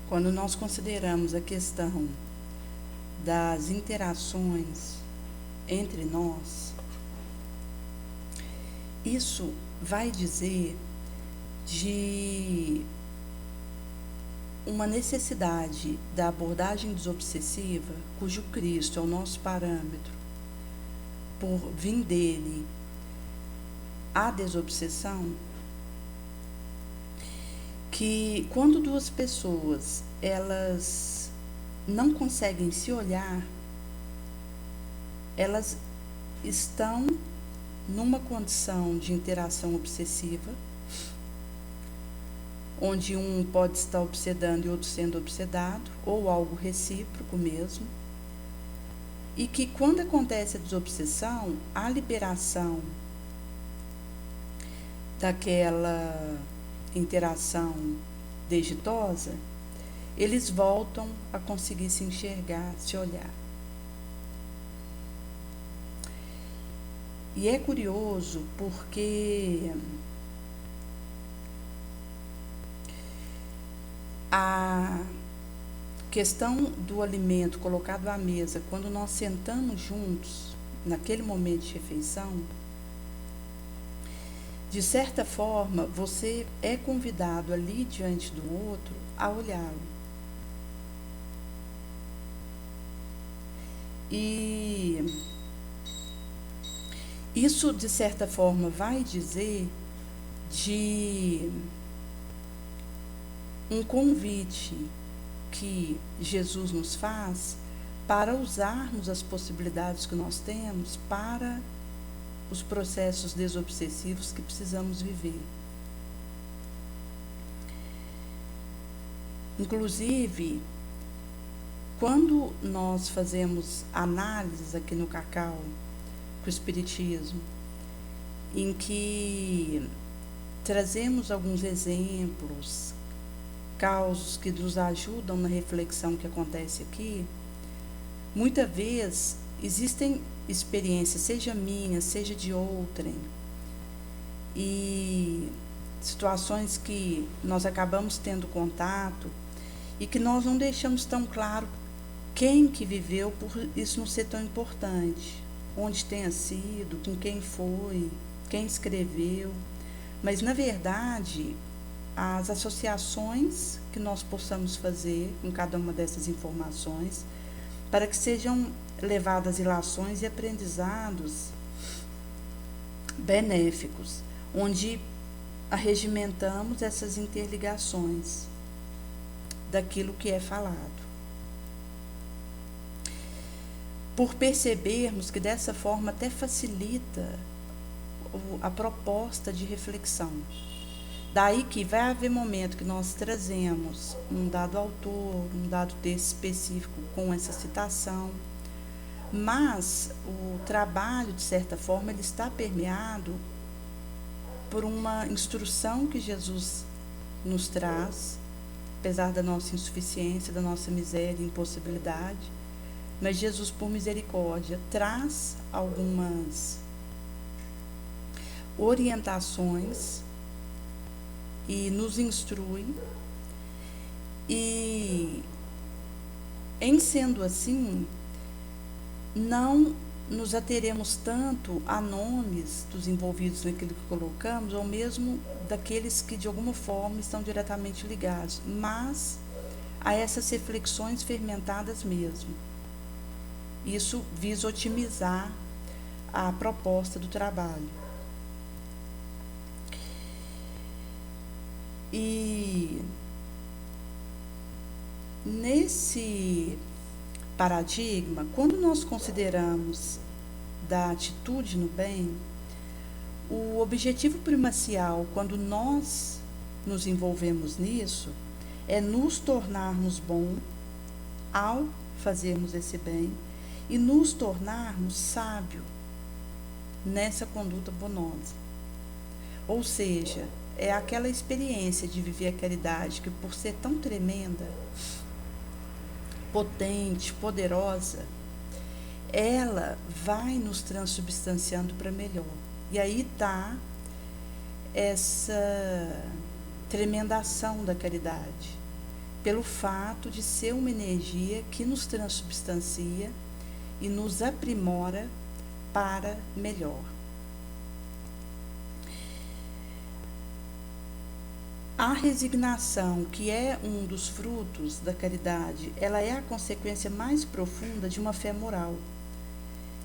quando nós consideramos a questão das interações entre nós, isso vai dizer de uma necessidade da abordagem desobsessiva, cujo Cristo é o nosso parâmetro, por vir dele a desobsessão, que quando duas pessoas elas não conseguem se olhar, elas estão numa condição de interação obsessiva, onde um pode estar obsedando e outro sendo obsedado, ou algo recíproco mesmo, e que quando acontece a desobsessão, a liberação daquela interação desditosa, eles voltam a conseguir se enxergar, se olhar. E é curioso porque a questão do alimento colocado à mesa, quando nós sentamos juntos, naquele momento de refeição, de certa forma, você é convidado ali diante do outro a olhá-lo. E isso, de certa forma, vai dizer de um convite que Jesus nos faz para usarmos as possibilidades que nós temos para os processos desobsessivos que precisamos viver. Inclusive, quando nós fazemos análises aqui no Cacau, com o Espiritismo, em que trazemos alguns exemplos, causos que nos ajudam na reflexão que acontece aqui, muitas vezes existem experiências, seja minha, seja de outrem, e situações que nós acabamos tendo contato e que nós não deixamos tão claro quem que viveu, por isso não ser tão importante, onde tenha sido, com quem foi, quem escreveu, mas na verdade as associações que nós possamos fazer com cada uma dessas informações, para que sejam levadas ilações e aprendizados benéficos, onde arregimentamos essas interligações daquilo que é falado. Por percebermos que dessa forma até facilita a proposta de reflexão. Daí que vai haver momento que nós trazemos um dado autor, um dado texto específico com essa citação, mas o trabalho, de certa forma, ele está permeado por uma instrução que Jesus nos traz, apesar da nossa insuficiência, da nossa miséria e impossibilidade, mas Jesus, por misericórdia, traz algumas orientações e nos instrui, e em sendo assim, não nos ateremos tanto a nomes dos envolvidos naquilo que colocamos, ou mesmo daqueles que de alguma forma estão diretamente ligados, mas a essas reflexões fermentadas mesmo. Isso visa otimizar a proposta do trabalho. E nesse paradigma, quando nós consideramos da atitude no bem, o objetivo primacial, quando nós nos envolvemos nisso, é nos tornarmos bons ao fazermos esse bem e nos tornarmos sábios nessa conduta bonosa. Ou seja, é aquela experiência de viver a caridade que, por ser tão tremenda, potente, poderosa, ela vai nos transubstanciando para melhor. E aí está essa tremenda ação da caridade, pelo fato de ser uma energia que nos transubstancia e nos aprimora para melhor. A resignação, que é um dos frutos da caridade, ela é a consequência mais profunda de uma fé moral,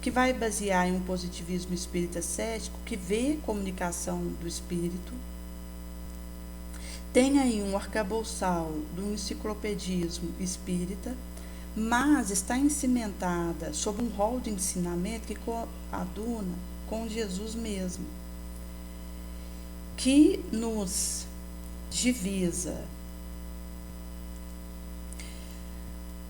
que vai basear em um positivismo espírita cético que vê comunicação do espírito, tem aí um arcabouçal do enciclopedismo espírita, mas está cimentada sob um rol de ensinamento que coaduna com Jesus mesmo, que nos divisa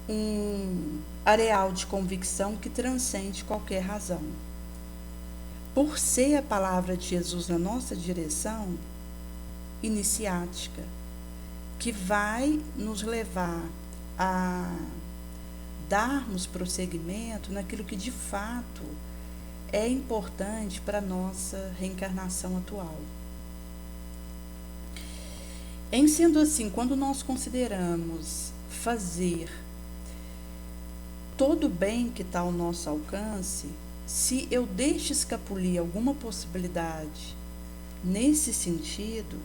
um areal de convicção que transcende qualquer razão. Por ser a palavra de Jesus na nossa direção, iniciática, que vai nos levar a darmos prosseguimento naquilo que de fato é importante para a nossa reencarnação atual. Em sendo assim, quando nós consideramos fazer todo o bem que está ao nosso alcance, se eu deixo escapulir alguma possibilidade nesse sentido,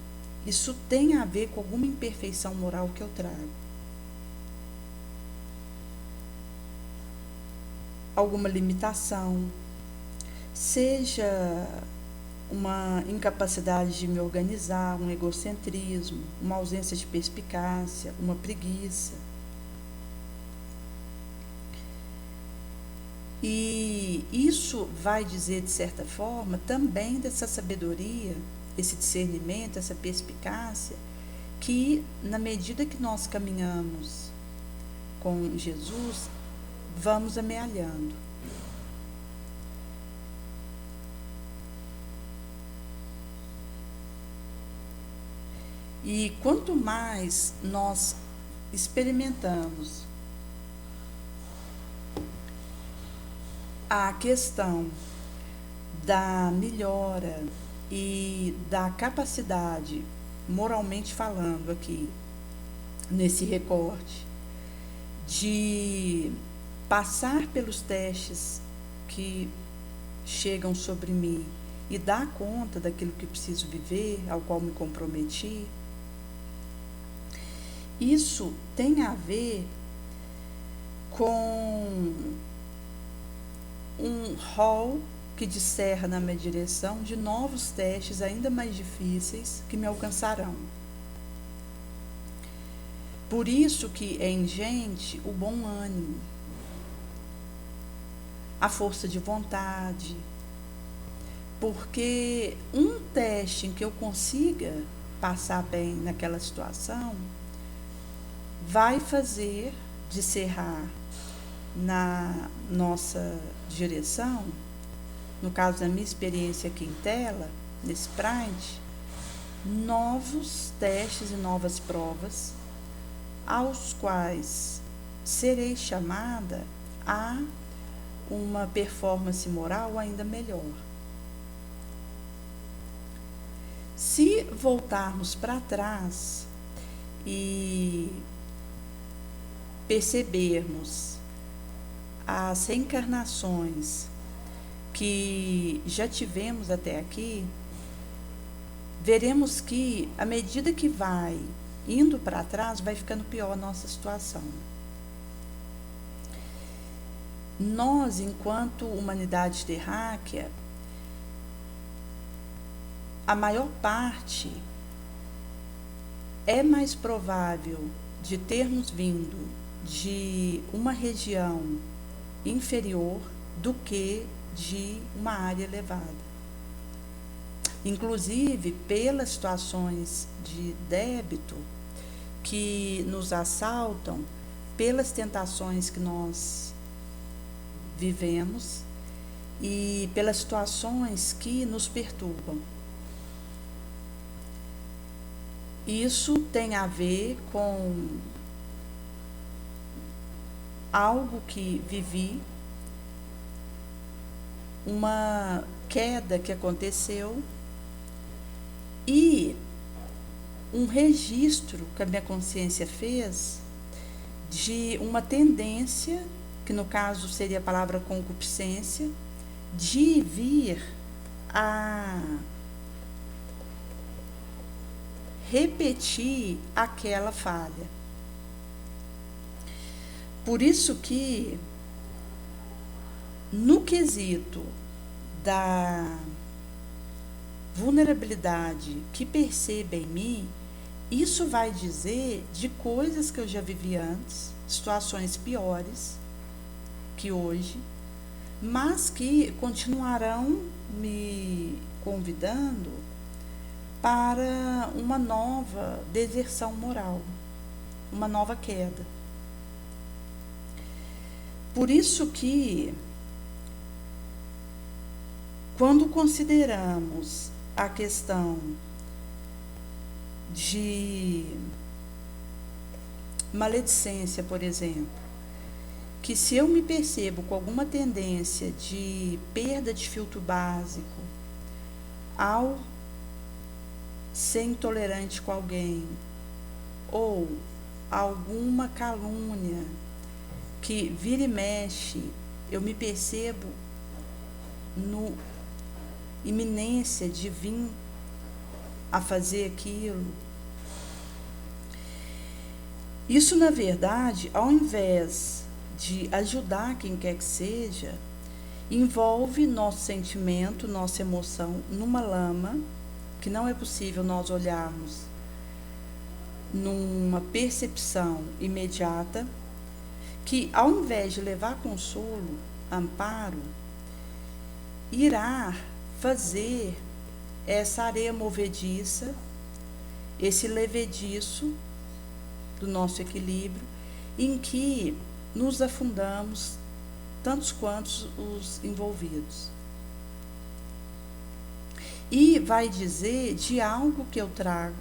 isso tem a ver com alguma imperfeição moral que eu trago. Alguma limitação, seja uma incapacidade de me organizar, um egocentrismo, uma ausência de perspicácia, uma preguiça. E isso vai dizer, de certa forma, também dessa sabedoria, esse discernimento, essa perspicácia, que na medida que nós caminhamos com Jesus, vamos amealhando. E quanto mais nós experimentamos a questão da melhora e da capacidade, moralmente falando aqui, nesse recorte, de passar pelos testes que chegam sobre mim e dar conta daquilo que preciso viver, ao qual me comprometi, isso tem a ver com um rol que disserra na minha direção de novos testes ainda mais difíceis que me alcançarão. Por isso que é ingente o bom ânimo, a força de vontade, porque um teste em que eu consiga passar bem naquela situação vai fazer disserrar na nossa direção, no caso da minha experiência aqui em tela, nesse Pride, novos testes e novas provas aos quais serei chamada a uma performance moral ainda melhor. Se voltarmos para trás e percebermos as reencarnações que já tivemos até aqui, veremos que, à medida que vai indo para trás, vai ficando pior a nossa situação. Nós, enquanto humanidade terráquea, a maior parte é mais provável de termos vindo de uma região inferior do que de uma área elevada. Inclusive, pelas situações de débito que nos assaltam, pelas tentações que nós vivemos e pelas situações que nos perturbam. Isso tem a ver com algo que vivi, uma queda que aconteceu, e um registro que a minha consciência fez de uma tendência, que no caso seria a palavra concupiscência, de vir a repetir aquela falha. Por isso que, no quesito da vulnerabilidade que perceba em mim, isso vai dizer de coisas que eu já vivi antes, situações piores que hoje, mas que continuarão me convidando para uma nova deserção moral, uma nova queda. Por isso que, quando consideramos a questão de maledicência, por exemplo, que se eu me percebo com alguma tendência de perda de filtro básico ao ser intolerante com alguém, ou alguma calúnia que vira e mexe, eu me percebo no iminência de vir a fazer aquilo. Isso, na verdade, ao invés de ajudar quem quer que seja, envolve nosso sentimento, nossa emoção numa lama que não é possível nós olharmos numa percepção imediata, que ao invés de levar consolo, amparo, irá fazer essa areia movediça, esse levediço do nosso equilíbrio, em que nos afundamos, tantos quantos os envolvidos. E vai dizer de algo que eu trago,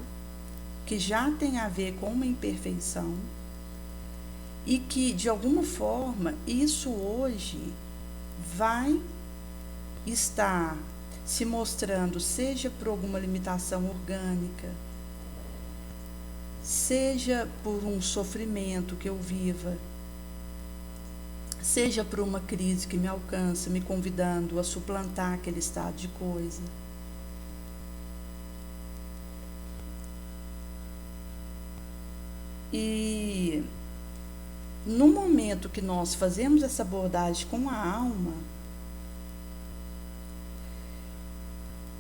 que já tem a ver com uma imperfeição, e que, de alguma forma, isso hoje vai estar se mostrando, seja por alguma limitação orgânica, seja por um sofrimento que eu viva, seja por uma crise que me alcança, me convidando a suplantar aquele estado de coisa. E no momento que nós fazemos essa abordagem com a alma,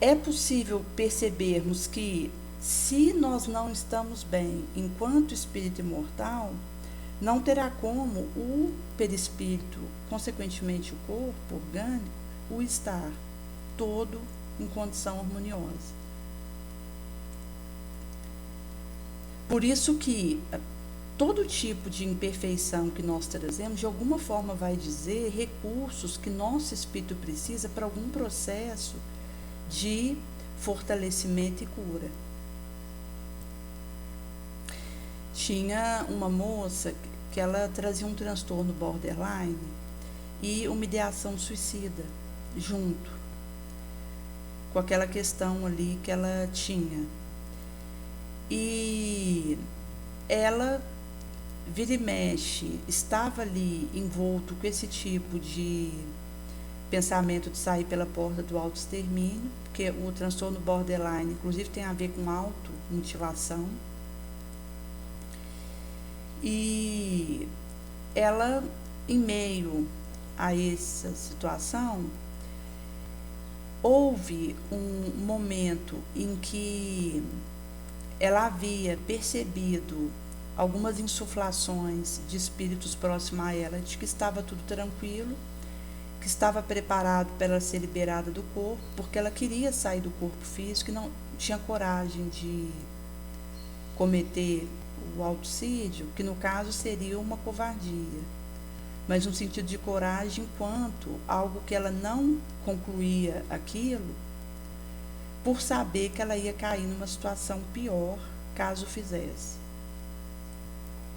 é possível percebermos que, se nós não estamos bem enquanto espírito imortal, não terá como o perispírito, consequentemente o corpo orgânico, o estar todo em condição harmoniosa. Por isso que todo tipo de imperfeição que nós trazemos, de alguma forma vai dizer recursos que nosso espírito precisa para algum processo de fortalecimento e cura. Tinha uma moça que ela trazia um transtorno borderline e uma ideação suicida junto com aquela questão ali que ela tinha. E ela, vira e mexe, estava ali envolto com esse tipo de pensamento de sair pela porta do autoextermínio, porque o transtorno borderline, inclusive, tem a ver com automutilação. E ela, em meio a essa situação, houve um momento em que ela havia percebido algumas insuflações de espíritos próximos a ela, de que estava tudo tranquilo, que estava preparado para ela ser liberada do corpo, porque ela queria sair do corpo físico e não tinha coragem de cometer o autocídio, que no caso seria uma covardia, mas no sentido de coragem enquanto algo que ela não concluía aquilo, por saber que ela ia cair numa situação pior caso fizesse.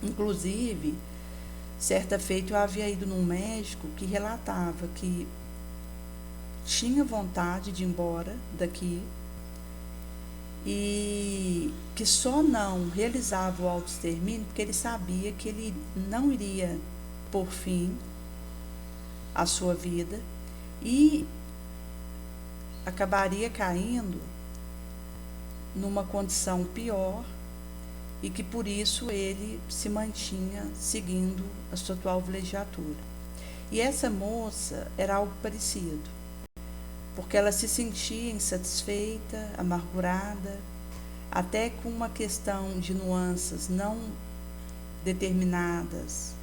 Inclusive, certa feita eu havia ido num médico que relatava que tinha vontade de ir embora daqui e que só não realizava o autoextermínio porque ele sabia que ele não iria por fim à sua vida e acabaria caindo numa condição pior e que por isso ele se mantinha seguindo a sua atual vilegiatura. E essa moça era algo parecido, porque ela se sentia insatisfeita, amargurada, até com uma questão de nuances não determinadas,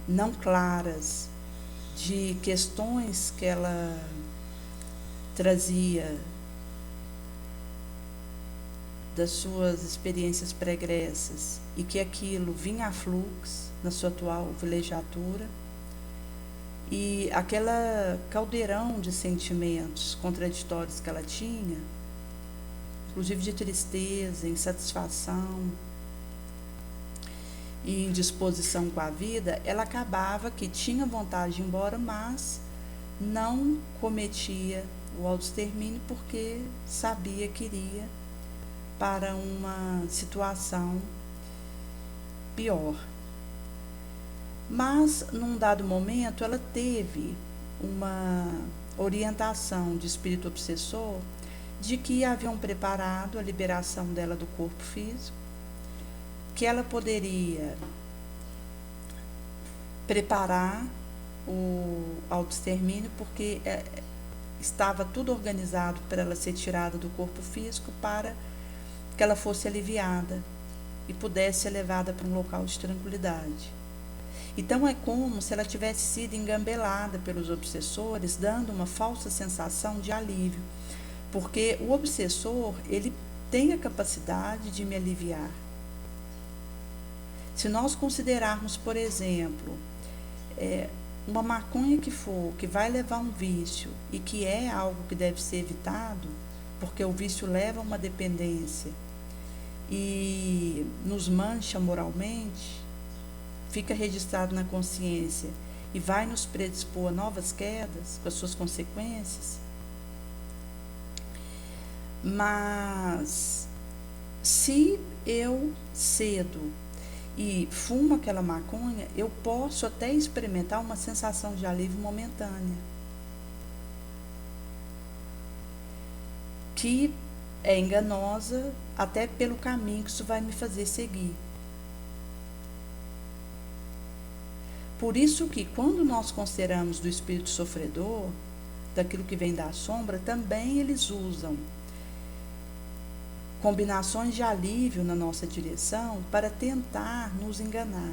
não claras, de questões que ela trazia das suas experiências pregressas e que aquilo vinha a fluxo na sua atual vilegiatura, e aquela caldeirão de sentimentos contraditórios que ela tinha, inclusive de tristeza, insatisfação e indisposição com a vida, ela acabava que tinha vontade de ir embora, mas não cometia o autoextermínio porque sabia que iria para uma situação pior. Mas, num dado momento, ela teve uma orientação de espírito obsessor de que haviam preparado a liberação dela do corpo físico, que ela poderia preparar o autoextermínio, porque estava tudo organizado para ela ser tirada do corpo físico para que ela fosse aliviada e pudesse ser levada para um local de tranquilidade. Então é como se ela tivesse sido engambelada pelos obsessores, dando uma falsa sensação de alívio, porque o obsessor, ele tem a capacidade de me aliviar. Se nós considerarmos, por exemplo, uma maconha que vai levar a um vício e que é algo que deve ser evitado, porque o vício leva a uma dependência e nos mancha moralmente, fica registrado na consciência e vai nos predispor a novas quedas com as suas consequências. Mas se eu cedo e fumo aquela maconha, eu posso até experimentar uma sensação de alívio momentânea, que é enganosa até pelo caminho que isso vai me fazer seguir. Por isso que, quando nós consideramos do espírito sofredor, daquilo que vem da sombra, também eles usam combinações de alívio na nossa direção para tentar nos enganar.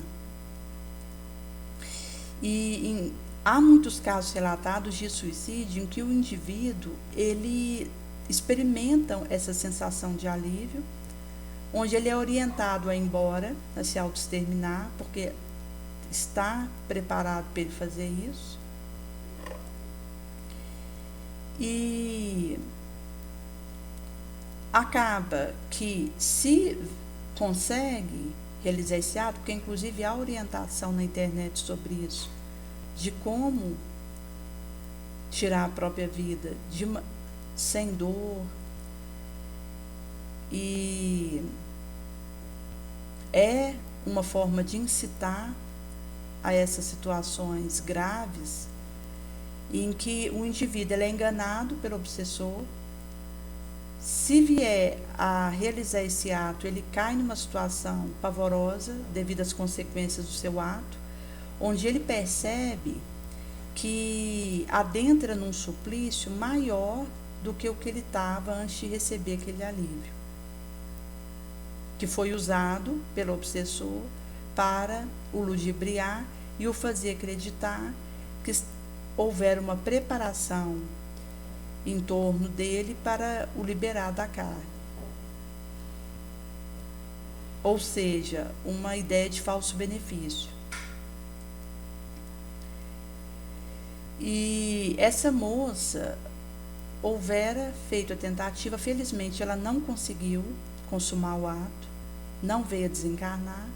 E há muitos casos relatados de suicídio em que o indivíduo, ele experimenta essa sensação de alívio, onde ele é orientado a ir embora, a se autoexterminar, porque está preparado para ele fazer isso. E acaba que, se consegue realizar esse ato, porque inclusive há orientação na internet sobre isso, de como tirar a própria vida sem dor, e é uma forma de incitar a essas situações graves em que o indivíduo ele é enganado pelo obsessor. Se vier a realizar esse ato, ele cai numa situação pavorosa devido às consequências do seu ato, onde ele percebe que adentra num suplício maior do que o que ele estava antes de receber aquele alívio, que foi usado pelo obsessor para o ludibriar e o fazer acreditar que houver uma preparação em torno dele para o liberar da carne. Ou seja, uma ideia de falso benefício. E essa moça houvera feito a tentativa, felizmente ela não conseguiu consumar o ato, não veio a desencarnar,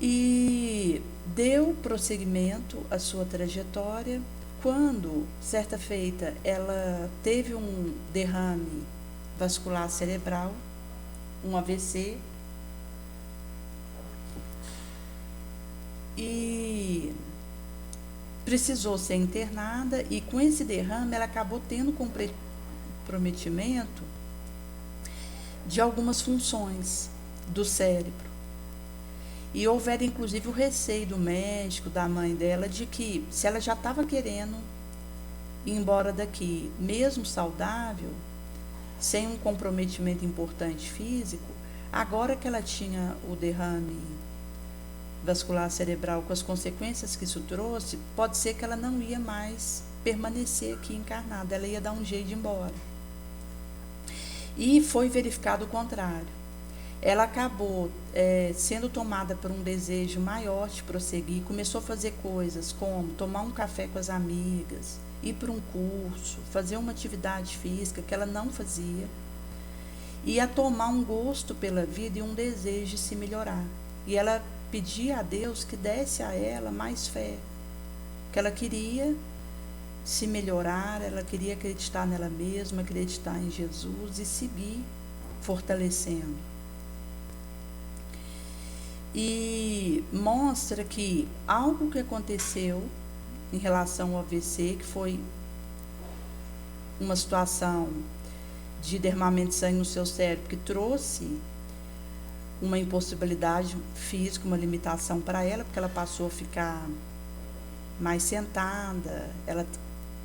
e deu prosseguimento à sua trajetória. Quando, certa feita, ela teve um derrame vascular cerebral, um AVC, e precisou ser internada, e com esse derrame ela acabou tendo comprometimento de algumas funções do cérebro. E houver inclusive o receio do médico, da mãe dela, de que se ela já estava querendo ir embora daqui, mesmo saudável, sem um comprometimento importante físico, agora que ela tinha o derrame vascular cerebral com as consequências que isso trouxe, pode ser que ela não ia mais permanecer aqui encarnada, ela ia dar um jeito de ir embora. E foi verificado o contrário. Ela acabou sendo tomada por um desejo maior de prosseguir, começou a fazer coisas como tomar um café com as amigas, ir para um curso, fazer uma atividade física que ela não fazia, e a tomar um gosto pela vida e um desejo de se melhorar. E ela pedia a Deus que desse a ela mais fé, que ela queria se melhorar, ela queria acreditar nela mesma, acreditar em Jesus e seguir fortalecendo. E mostra que algo que aconteceu em relação ao AVC, que foi uma situação de derramamento de sangue no seu cérebro, que trouxe uma impossibilidade física, uma limitação para ela, porque ela passou a ficar mais sentada, ela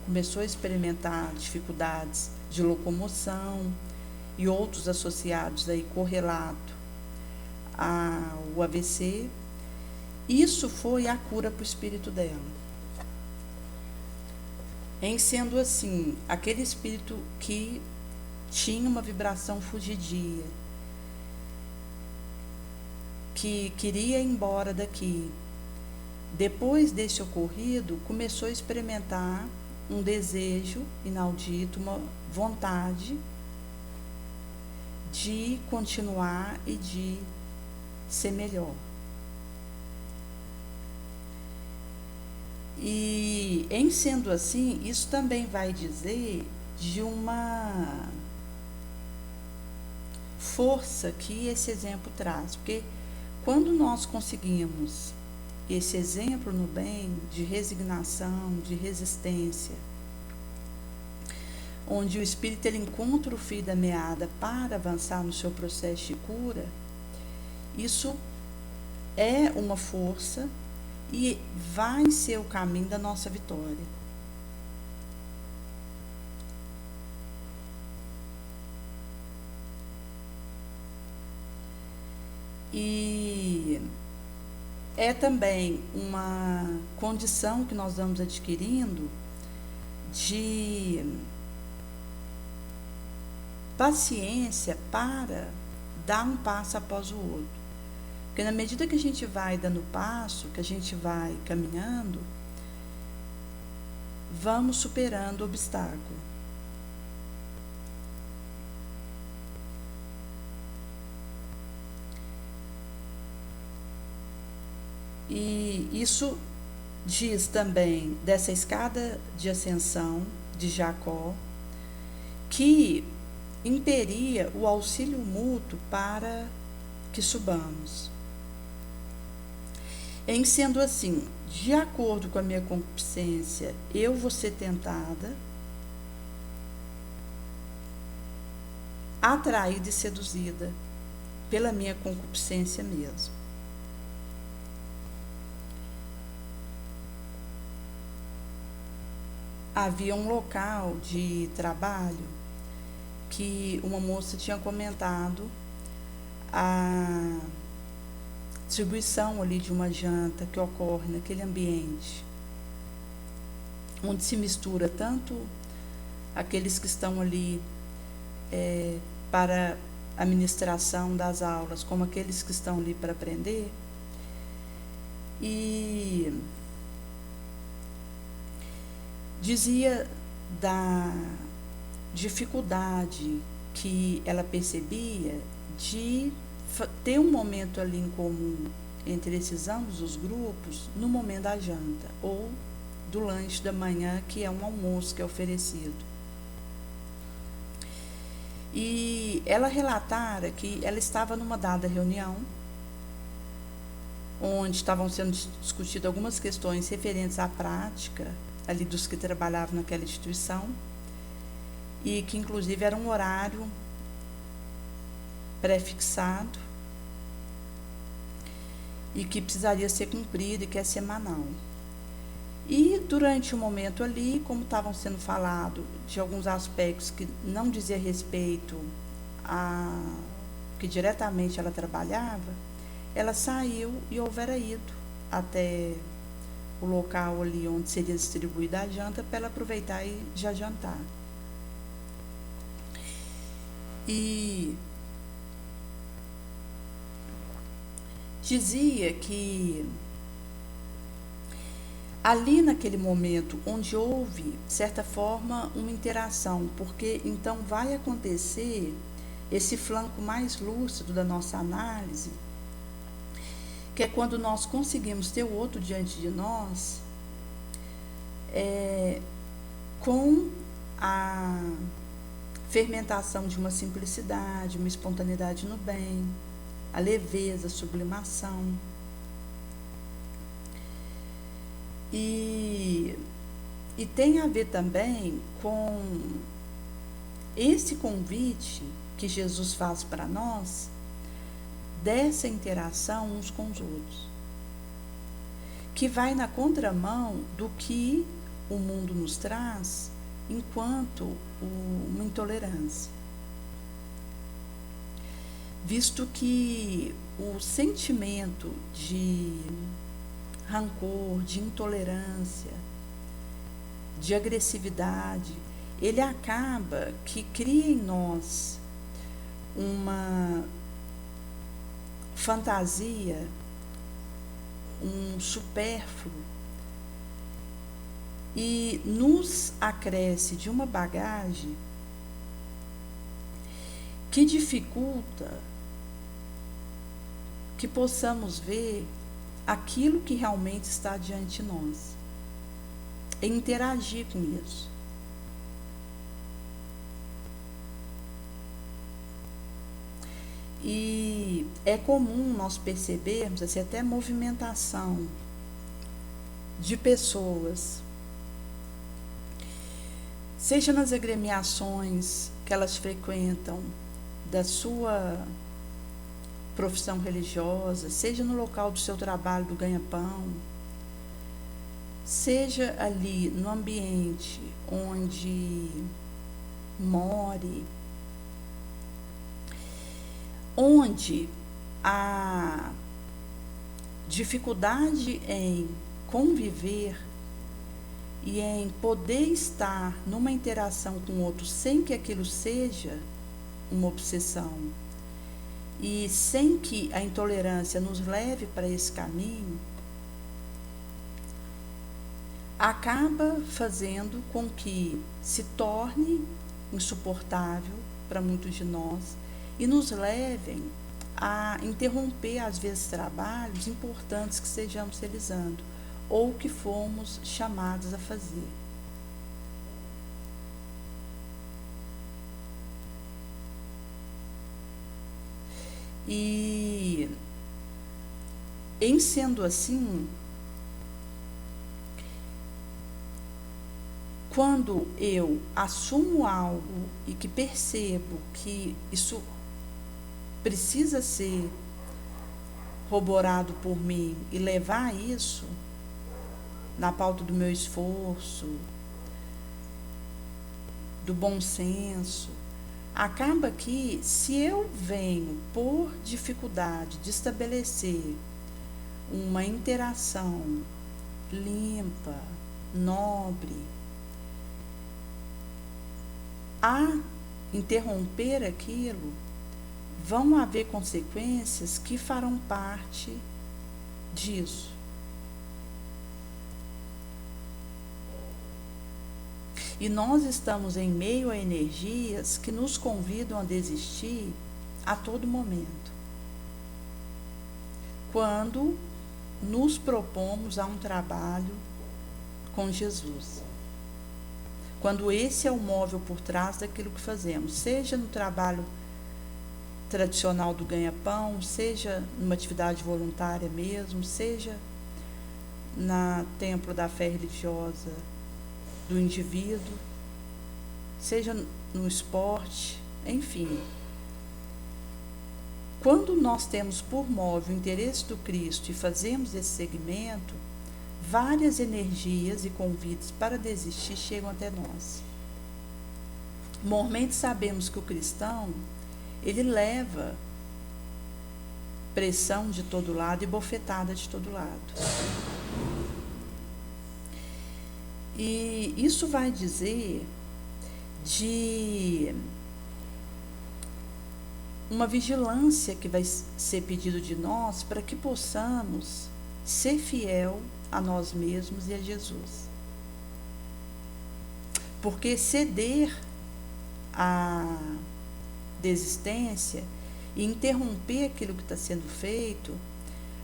começou a experimentar dificuldades de locomoção e outros associados aí correlato ao AVC. Isso foi a cura para o espírito dela. Em sendo assim, aquele espírito que tinha uma vibração fugidia, que queria ir embora daqui, depois desse ocorrido, começou a experimentar um desejo inaudito, uma vontade de continuar e de ser melhor. E, em sendo assim, isso também vai dizer de uma força que esse exemplo traz, porque quando nós conseguimos esse exemplo no bem, de resignação, de resistência, onde o espírito ele encontra o fio da meada para avançar no seu processo de cura, isso é uma força e vai ser o caminho da nossa vitória. E é também uma condição que nós vamos adquirindo de paciência para dar um passo após o outro. Porque na medida que a gente vai dando passo, que a gente vai caminhando, vamos superando o obstáculo. E isso diz também dessa escada de ascensão de Jacó, que imperia o auxílio mútuo para que subamos. Em sendo assim, de acordo com a minha concupiscência, eu vou ser tentada, atraída e seduzida pela minha concupiscência mesmo. Havia um local de trabalho que uma moça tinha comentado a distribuição ali de uma janta que ocorre naquele ambiente, onde se mistura tanto aqueles que estão ali para a ministração das aulas, como aqueles que estão ali para aprender. E dizia da dificuldade que ela percebia de ter um momento ali em comum entre esses ambos os grupos no momento da janta ou do lanche da manhã, que é um almoço que é oferecido. E ela relatara que ela estava numa dada reunião, onde estavam sendo discutidas algumas questões referentes à prática ali dos que trabalhavam naquela instituição, e que inclusive era um horário pré-fixado e que precisaria ser cumprido e que é semanal. E durante o momento ali, como estavam sendo falado de alguns aspectos que não dizia respeito a que diretamente ela trabalhava, ela saiu e houvera ido até o local ali onde seria distribuída a janta para ela aproveitar e já jantar. E dizia que ali naquele momento onde houve, de certa forma, uma interação, porque então vai acontecer esse flanco mais lúcido da nossa análise, que é quando nós conseguimos ter o outro diante de nós, com a fermentação de uma simplicidade, uma espontaneidade no bem, a leveza, a sublimação. E tem a ver também com esse convite que Jesus faz para nós, dessa interação uns com os outros, que vai na contramão do que o mundo nos traz enquanto uma intolerância. Visto que o sentimento de rancor, de intolerância, de agressividade, ele acaba que cria em nós uma fantasia, um supérfluo, e nos acresce de uma bagagem que dificulta que possamos ver aquilo que realmente está diante de nós e interagir com isso. E é comum nós percebermos assim, até movimentação de pessoas, seja nas agremiações que elas frequentam da sua profissão religiosa, seja no local do seu trabalho, do ganha-pão, seja ali no ambiente onde more, onde a dificuldade em conviver e em poder estar numa interação com o outro sem que aquilo seja uma obsessão e sem que a intolerância nos leve para esse caminho, acaba fazendo com que se torne insuportável para muitos de nós e nos levem a interromper, às vezes, trabalhos importantes que estejamos realizando ou que fomos chamados a fazer. E, em sendo assim, quando eu assumo algo e que percebo que isso precisa ser corroborado por mim e levar isso na pauta do meu esforço, do bom senso, acaba que, se eu venho por dificuldade de estabelecer uma interação limpa, nobre, a interromper aquilo, vão haver consequências que farão parte disso. E nós estamos em meio a energias que nos convidam a desistir a todo momento, quando nos propomos a um trabalho com Jesus. quando esse é o móvel por trás daquilo que fazemos, seja no trabalho tradicional do ganha-pão, seja numa atividade voluntária mesmo, seja na templo da fé religiosa do indivíduo, seja no esporte, enfim. Quando nós temos por móvel o interesse do Cristo e fazemos esse segmento, várias energias e convites para desistir chegam até nós. Normalmente sabemos que o cristão, ele leva pressão de todo lado e bofetada de todo lado. E isso vai dizer de uma vigilância que vai ser pedido de nós para que possamos ser fiel a nós mesmos e a Jesus. Porque ceder à desistência e interromper aquilo que está sendo feito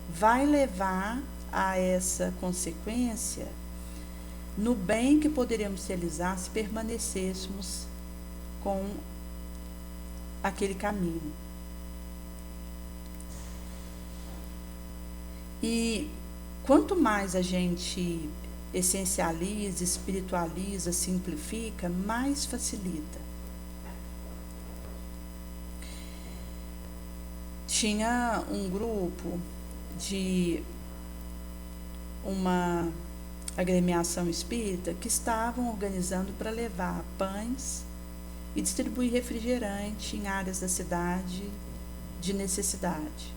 vai levar a essa consequência no bem que poderíamos realizar se permanecêssemos com aquele caminho. E quanto mais a gente essencializa, espiritualiza, simplifica, mais facilita. Tinha um grupo de uma agremiação espírita que estavam organizando para levar pães e distribuir refrigerante em áreas da cidade de necessidade.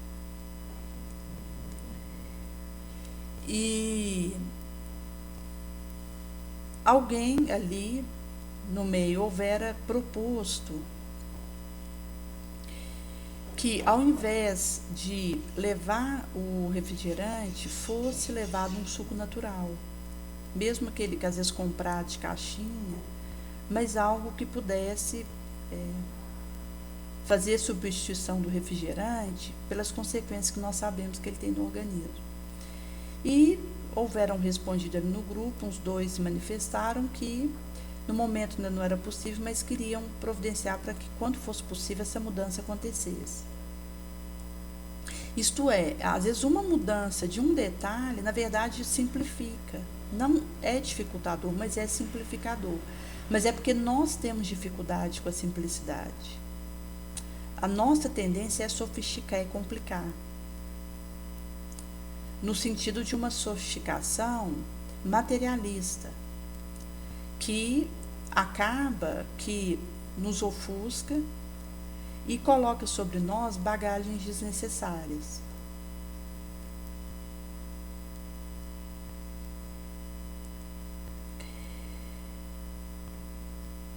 E alguém ali no meio houvera proposto que, ao invés de levar o refrigerante, fosse levado um suco natural, mesmo aquele que às vezes comprar de caixinha, mas algo que pudesse fazer a substituição do refrigerante pelas consequências que nós sabemos que ele tem no organismo. E houveram respondido ali no grupo, uns 2 se manifestaram que no momento ainda não era possível, mas queriam providenciar para que, quando fosse possível, essa mudança acontecesse. Isto é, às vezes uma mudança de um detalhe, na verdade, simplifica. Não é dificultador, mas é simplificador. Mas é porque nós temos dificuldade com a simplicidade. A nossa tendência é sofisticar, é complicar. No sentido de uma sofisticação materialista, que acaba que nos ofusca e coloca sobre nós bagagens desnecessárias.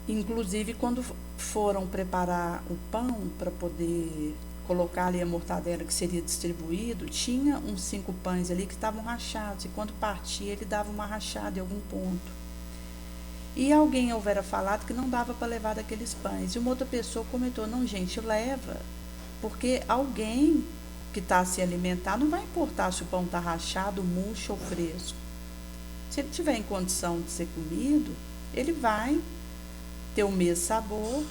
Inclusive, quando foram preparar o pão para poder colocar ali a mortadela que seria distribuído, tinha uns 5 pães ali que estavam rachados, e quando partia ele dava uma rachada em algum ponto. E alguém houvera falado que não dava para levar daqueles pães. E uma outra pessoa comentou, não, gente, leva, porque alguém que está a se alimentar não vai importar se o pão está rachado, murcho ou fresco. Se ele tiver em condição de ser comido, ele vai ter o mesmo sabor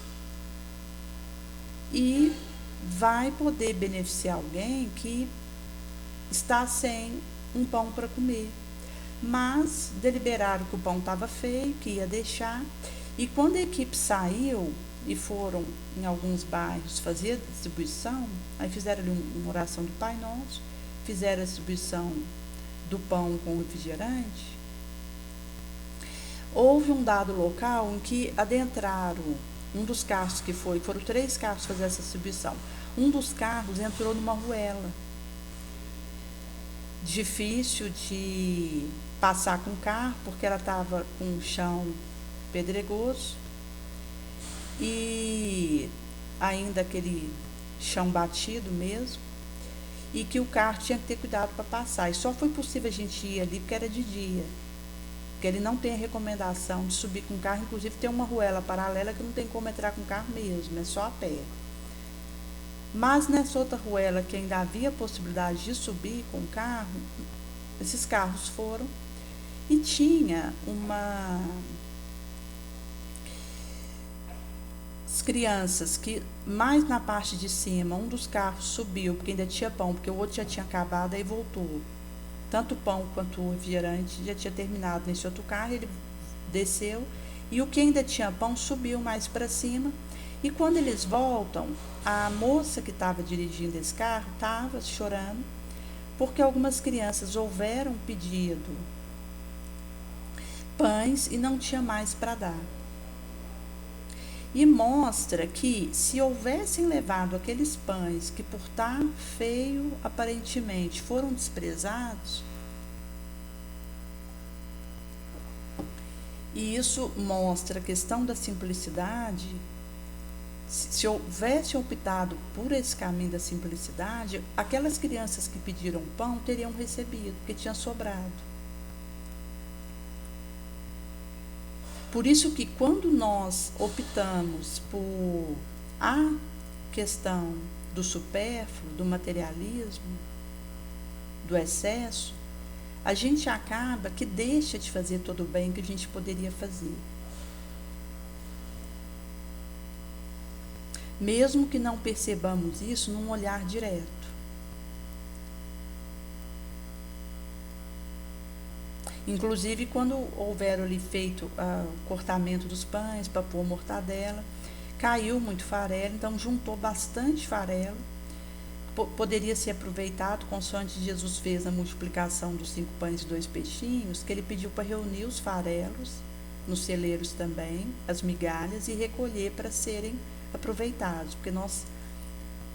e vai poder beneficiar alguém que está sem um pão para comer. Mas deliberaram que o pão estava feio, que ia deixar, e quando a equipe saiu e foram em alguns bairros fazer a distribuição, aí fizeram ali uma oração do Pai Nosso, fizeram a distribuição do pão com refrigerante. Houve um dado local em que adentraram um dos carros que foram 3 carros fazer essa distribuição. Um dos carros entrou numa ruela, difícil de passar com o carro, porque ela estava com um chão pedregoso e ainda aquele chão batido mesmo, e que o carro tinha que ter cuidado para passar. E só foi possível a gente ir ali porque era de dia, porque ele não tem a recomendação de subir com o carro, inclusive tem uma ruela paralela que não tem como entrar com o carro mesmo, é só a pé. Mas nessa outra ruela que ainda havia a possibilidade de subir com o carro, esses carros foram, e tinha crianças que mais na parte de cima, um dos carros subiu, porque ainda tinha pão, porque o outro já tinha acabado, aí voltou. Tanto o pão quanto o refrigerante já tinha terminado nesse outro carro, ele desceu, e o que ainda tinha pão subiu mais para cima. E quando eles voltam, a moça que estava dirigindo esse carro estava chorando, porque algumas crianças houveram pedido pães e não tinha mais para dar. E mostra que se houvessem levado aqueles pães que por estar feio aparentemente foram desprezados, e isso mostra a questão da simplicidade, se houvesse optado por esse caminho da simplicidade, aquelas crianças que pediram pão teriam recebido, porque tinha sobrado. Por isso que quando nós optamos por a questão do supérfluo, do materialismo, do excesso, a gente acaba que deixa de fazer todo o bem que a gente poderia fazer. Mesmo que não percebamos isso num olhar direto. Inclusive, quando houveram ali feito o cortamento dos pães para pôr mortadela, caiu muito farelo, então juntou bastante farelo, poderia ser aproveitado, consoante Jesus fez a multiplicação dos 5 pães e 2 peixinhos, que ele pediu para reunir os farelos, nos celeiros também, as migalhas, e recolher para serem aproveitados, porque nós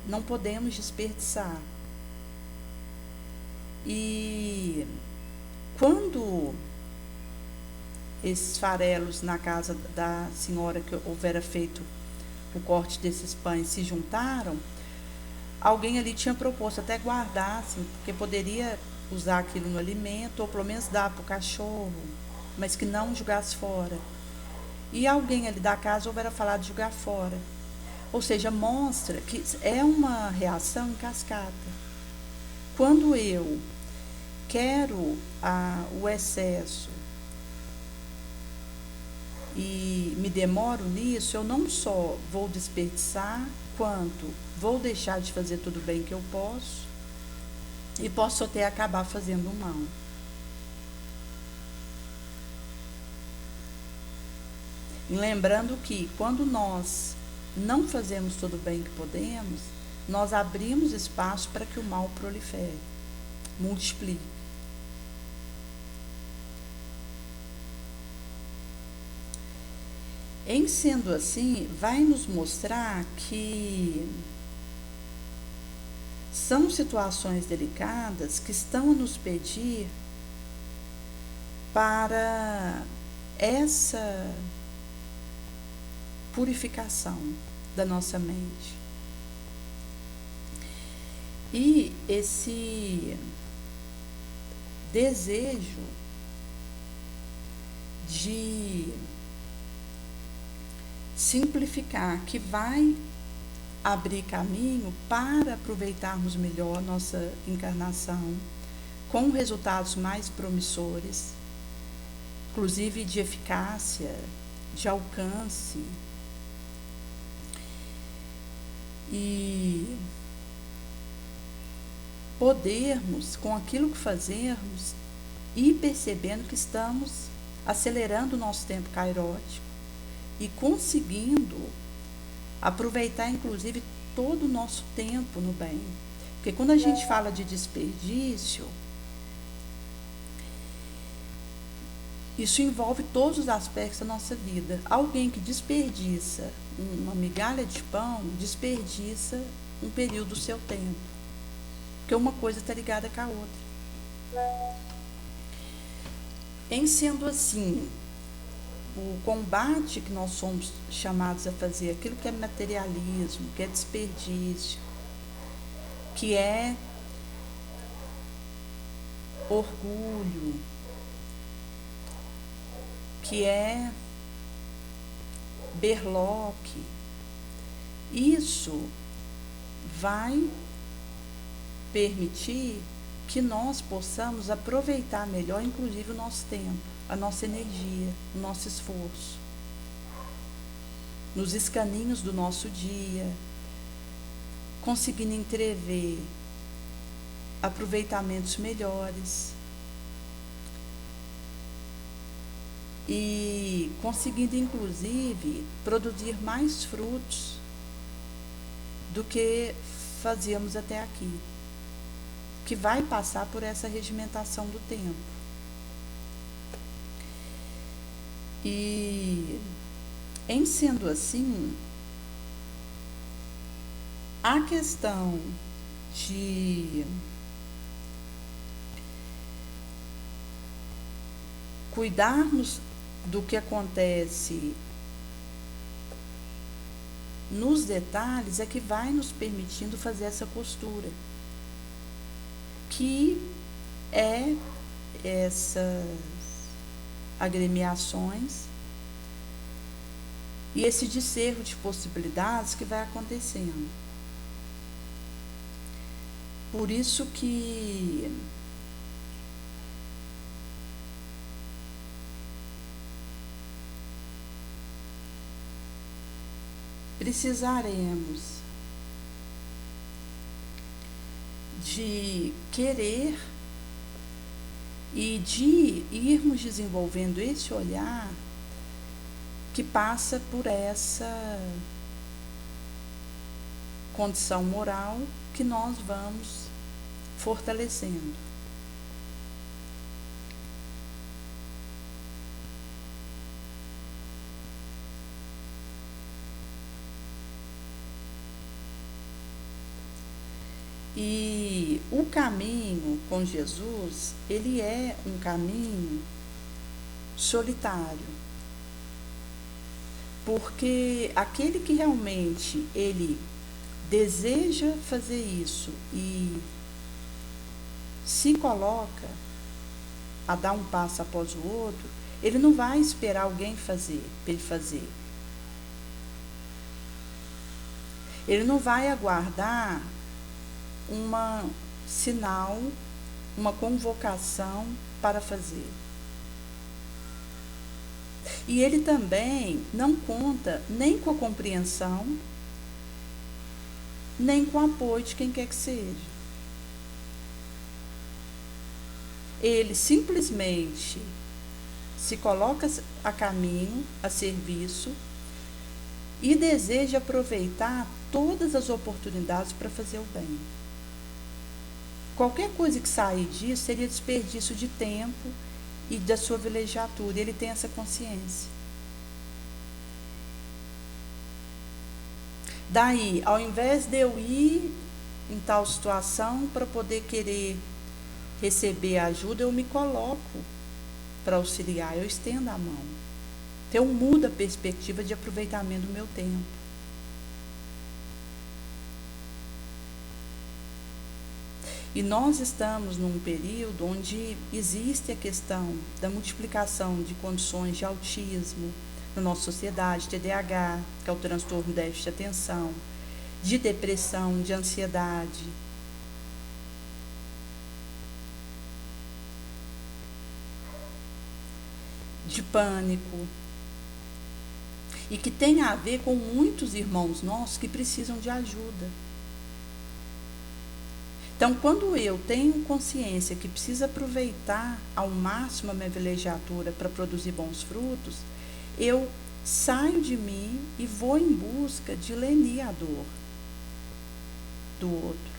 não podemos desperdiçar. E quando esses farelos na casa da senhora que houvera feito o corte desses pães se juntaram, alguém ali tinha proposto até guardar, assim, porque poderia usar aquilo no alimento, ou pelo menos dar para o cachorro, mas que não jogasse fora. E alguém ali da casa houvera falado de jogar fora. Ou seja, mostra que é uma reação em cascata. Quando eu quero o excesso e me demoro nisso, eu não só vou desperdiçar, quanto vou deixar de fazer tudo bem que eu posso, e posso até acabar fazendo mal. E lembrando que quando nós não fazemos tudo bem que podemos, nós abrimos espaço para que o mal prolifere, multiplique. Em sendo assim, vai nos mostrar que são situações delicadas que estão a nos pedir para essa purificação da nossa mente. E esse desejo de simplificar, que vai abrir caminho para aproveitarmos melhor nossa encarnação, com resultados mais promissores, inclusive de eficácia, de alcance, e podermos, com aquilo que fazermos, ir percebendo que estamos acelerando o nosso tempo kairótico e conseguindo aproveitar, inclusive, todo o nosso tempo no bem. Porque quando a gente fala de desperdício, isso envolve todos os aspectos da nossa vida. Alguém que desperdiça uma migalha de pão, desperdiça um período do seu tempo. Porque uma coisa está ligada com a outra. Em sendo assim, o combate que nós somos chamados a fazer, aquilo que é materialismo, que é desperdício, que é orgulho, que é berloque, isso vai permitir que nós possamos aproveitar melhor, inclusive, o nosso tempo, a nossa energia, o nosso esforço. nos escaninhos do nosso dia, conseguindo entrever aproveitamentos melhores e conseguindo, inclusive, produzir mais frutos do que fazíamos até aqui, que vai passar por essa regimentação do tempo. E, em sendo assim, a questão de cuidarmos do que acontece nos detalhes é que vai nos permitindo fazer essa costura, que é essas agremiações e esse discerno de possibilidades que vai acontecendo. Por isso que precisaremos de querer e de irmos desenvolvendo esse olhar que passa por essa condição moral que nós vamos fortalecendo. E o caminho com Jesus, ele é um caminho solitário, porque aquele que realmente ele deseja fazer isso e se coloca a dar um passo após o outro, ele não vai esperar alguém fazer, para ele fazer. Ele não vai aguardar um sinal, uma convocação para fazer. E ele também não conta nem com a compreensão, nem com o apoio de quem quer que seja. Ele simplesmente se coloca a caminho, a serviço, e deseja aproveitar todas as oportunidades para fazer o bem. Qualquer coisa que sair disso seria desperdício de tempo e da sua vilegiatura. Ele tem essa consciência. Daí, ao invés de eu ir em tal situação para poder querer receber ajuda, eu me coloco para auxiliar, eu estendo a mão. Então, eu mudo a perspectiva de aproveitamento do meu tempo. E nós estamos num período onde existe a questão da multiplicação de condições de autismo na nossa sociedade, TDAH, que é o transtorno de déficit de atenção, de depressão, de ansiedade. De pânico. E que tem a ver com muitos irmãos nossos que precisam de ajuda. Então, quando eu tenho consciência que preciso aproveitar ao máximo a minha vilegiatura para produzir bons frutos, eu saio de mim e vou em busca de lenir a dor do outro.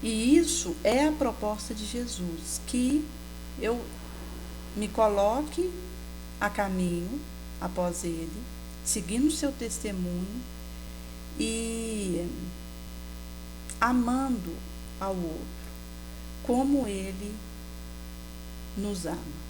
E isso é a proposta de Jesus, que eu me coloque a caminho após ele, seguindo o seu testemunho, e amando ao outro como ele nos ama.